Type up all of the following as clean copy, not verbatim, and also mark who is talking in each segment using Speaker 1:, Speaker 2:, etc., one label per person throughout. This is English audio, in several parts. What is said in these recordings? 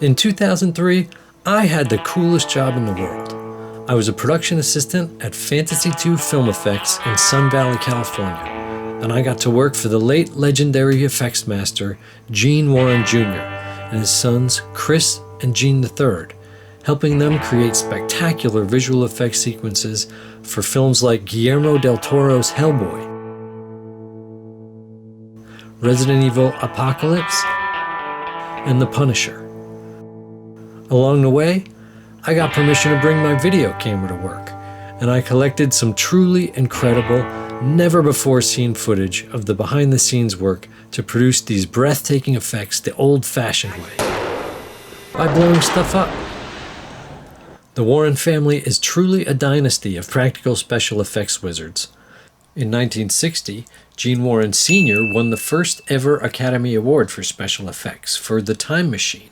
Speaker 1: In 2003, I had the coolest job in the world. I was a production assistant at Fantasy II Film Effects in Sun Valley, California, and I got to work for the late legendary effects master Gene Warren Jr. and his sons Chris and Gene III, helping them create spectacular visual effects sequences for films like Guillermo Del Toro's Hellboy, Resident Evil Apocalypse, and The Punisher. Along the way, I got permission to bring my video camera to work, and I collected some truly incredible, never-before-seen footage of the behind-the-scenes work to produce these breathtaking effects the old-fashioned way, by blowing stuff up. The Warren family is truly a dynasty of practical special effects wizards. In 1960, Gene Warren Sr. won the first ever Academy Award for special effects for The Time Machine.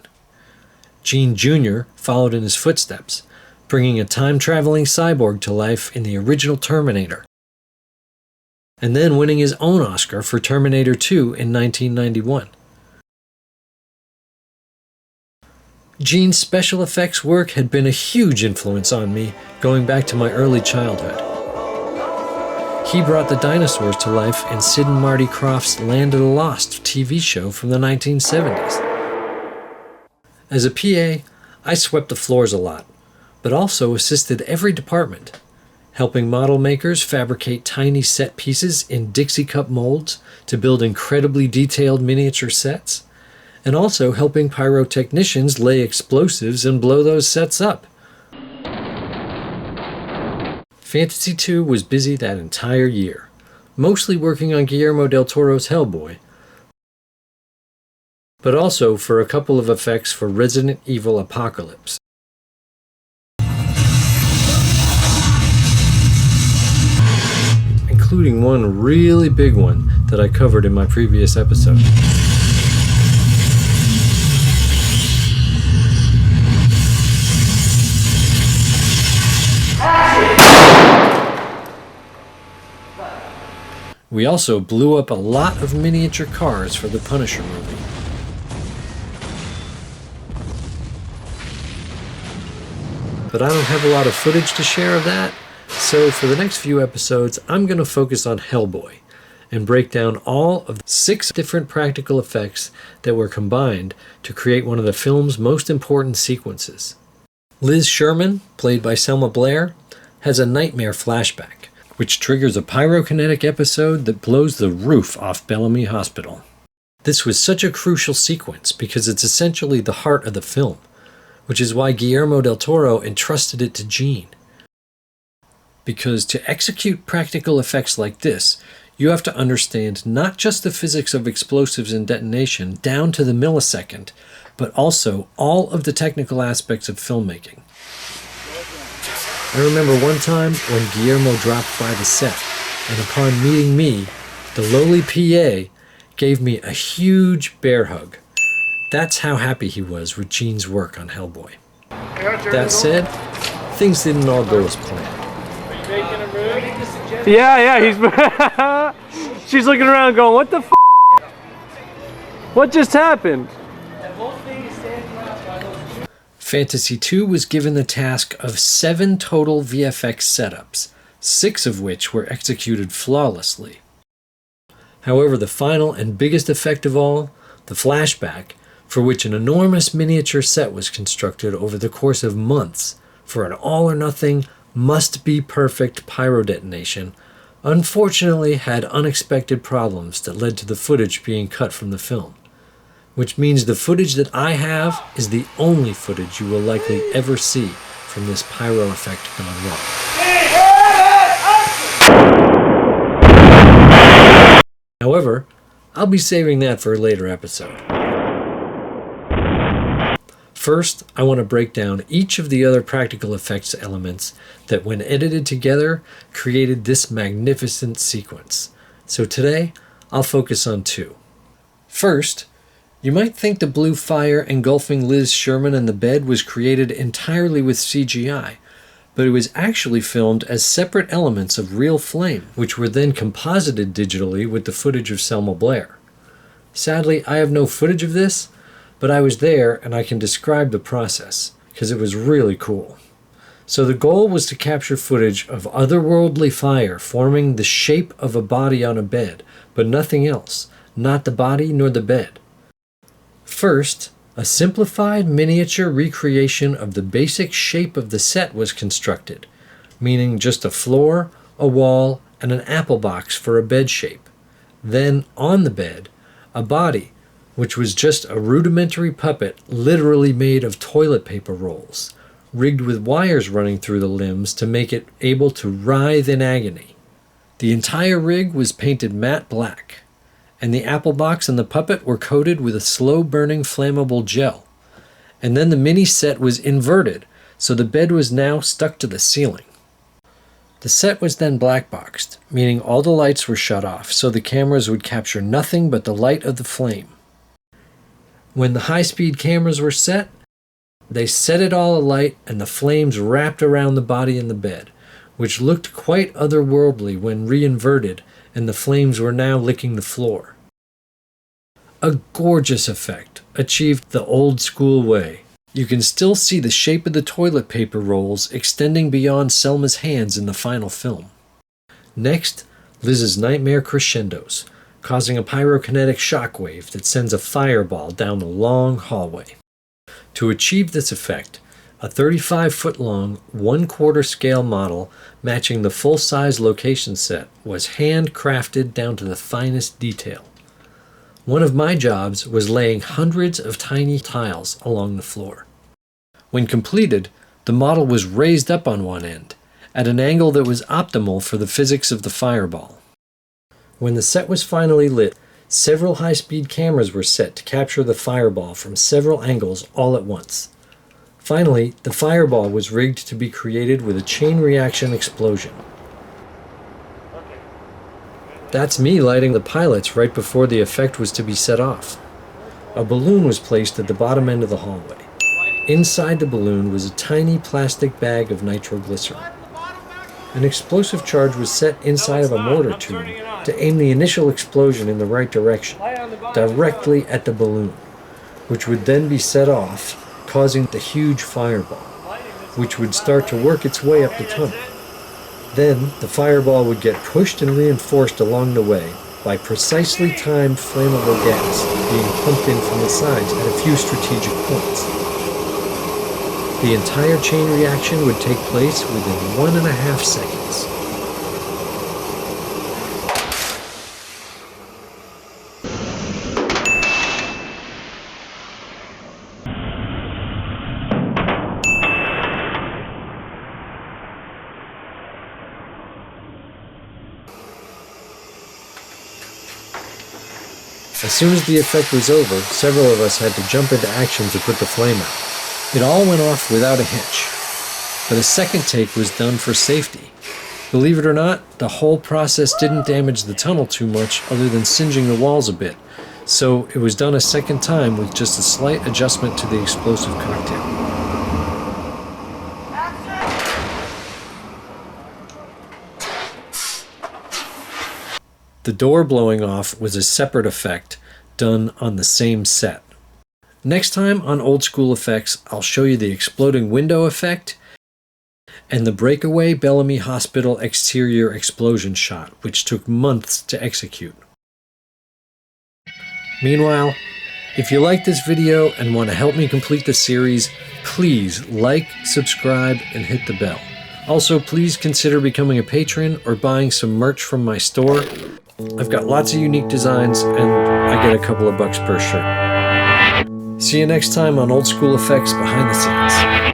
Speaker 1: Gene Jr. followed in his footsteps, bringing a time-traveling cyborg to life in the original Terminator, and then winning his own Oscar for Terminator 2 in 1991. Gene's special effects work had been a huge influence on me going back to my early childhood. He brought the dinosaurs to life in Sid and Marty Krofft's Land of the Lost TV show from the 1970s. As a PA, I swept the floors a lot, but also assisted every department, helping model makers fabricate tiny set pieces in Dixie cup molds to build incredibly detailed miniature sets, and also helping pyrotechnicians lay explosives and blow those sets up. Fantasy II was busy that entire year, mostly working on Guillermo Del Toro's Hellboy, but also for a couple of effects for Resident Evil Apocalypse. Including one really big one that I covered in my previous episode. We also blew up a lot of miniature cars for the Punisher movie. But I don't have a lot of footage to share of that, so for the next few episodes, I'm going to focus on Hellboy and break down all of the 6 different practical effects that were combined to create one of the film's most important sequences. Liz Sherman, played by Selma Blair, has a nightmare flashback, which triggers a pyrokinetic episode that blows the roof off Bellamy Hospital. This was such a crucial sequence because it's essentially the heart of the film, which is why Guillermo Del Toro entrusted it to Gene. Because to execute practical effects like this, you have to understand not just the physics of explosives and detonation down to the millisecond, but also all of the technical aspects of filmmaking. I remember one time when Guillermo dropped by the set, and upon meeting me, the lowly PA gave me a huge bear hug. That's how happy he was with Gene's work on Hellboy. That said, things didn't all go as planned.
Speaker 2: Yeah, he's... She's looking around going, what the f***? What just happened?
Speaker 1: Fantasy II was given the task of 7 total VFX setups, 6 of which were executed flawlessly. However, the final and biggest effect of all, the flashback, for which an enormous miniature set was constructed over the course of months for an all-or-nothing, must-be-perfect pyro detonation, unfortunately had unexpected problems that led to the footage being cut from the film, which means the footage that I have is the only footage you will likely ever see from this pyro effect gone wrong. However, I'll be saving that for a later episode. First, I want to break down each of the other practical effects elements that, when edited together, created this magnificent sequence. So today, I'll focus on 2. First, you might think the blue fire engulfing Liz Sherman in the bed was created entirely with CGI, but it was actually filmed as separate elements of real flame, which were then composited digitally with the footage of Selma Blair. Sadly, I have no footage of this, but I was there and I can describe the process because it was really cool. So the goal was to capture footage of otherworldly fire forming the shape of a body on a bed, but nothing else, not the body nor the bed. First, a simplified miniature recreation of the basic shape of the set was constructed, meaning just a floor, a wall, and an apple box for a bed shape. Then, on the bed, a body, which was just a rudimentary puppet literally made of toilet paper rolls, rigged with wires running through the limbs to make it able to writhe in agony. The entire rig was painted matte black, and the apple box and the puppet were coated with a slow-burning flammable gel. And then the mini set was inverted, so the bed was now stuck to the ceiling. The set was then black-boxed, meaning all the lights were shut off, so the cameras would capture nothing but the light of the flame. When the high-speed cameras were set, they set it all alight and the flames wrapped around the body and the bed, which looked quite otherworldly when re-inverted, and the flames were now licking the floor. A gorgeous effect, achieved the old-school way. You can still see the shape of the toilet paper rolls extending beyond Selma's hands in the final film. Next, Liz's nightmare crescendos, causing a pyrokinetic shockwave that sends a fireball down the long hallway. To achieve this effect, a 35-foot-long, 1/4 scale model matching the full-size location set was handcrafted down to the finest detail. One of my jobs was laying hundreds of tiny tiles along the floor. When completed, the model was raised up on one end, at an angle that was optimal for the physics of the fireball. When the set was finally lit, several high-speed cameras were set to capture the fireball from several angles all at once. Finally, the fireball was rigged to be created with a chain reaction explosion. That's me lighting the pilots right before the effect was to be set off. A balloon was placed at the bottom end of the hallway. Inside the balloon was a tiny plastic bag of nitroglycerin. An explosive charge was set inside of a mortar tube to aim the initial explosion in the right direction, directly at the balloon, which would then be set off, causing the huge fireball, which would start to work its way up the tunnel. Then, the fireball would get pushed and reinforced along the way by precisely timed flammable gas being pumped in from the sides at a few strategic points. The entire chain reaction would take place within 1.5 seconds. As soon as the effect was over, several of us had to jump into action to put the flame out. It all went off without a hitch, but a second take was done for safety. Believe it or not, the whole process didn't damage the tunnel too much other than singeing the walls a bit, so it was done a second time with just a slight adjustment to the explosive cocktail. The door blowing off was a separate effect done on the same set. Next time on Old School Effects, I'll show you the exploding window effect and the breakaway Bellamy Hospital exterior explosion shot, which took months to execute. Meanwhile, if you like this video and want to help me complete the series, please like, subscribe, and hit the bell. Also, please consider becoming a patron or buying some merch from my store. I've got lots of unique designs, and I get a couple of bucks per shirt. See you next time on Old School Effects Behind the Scenes.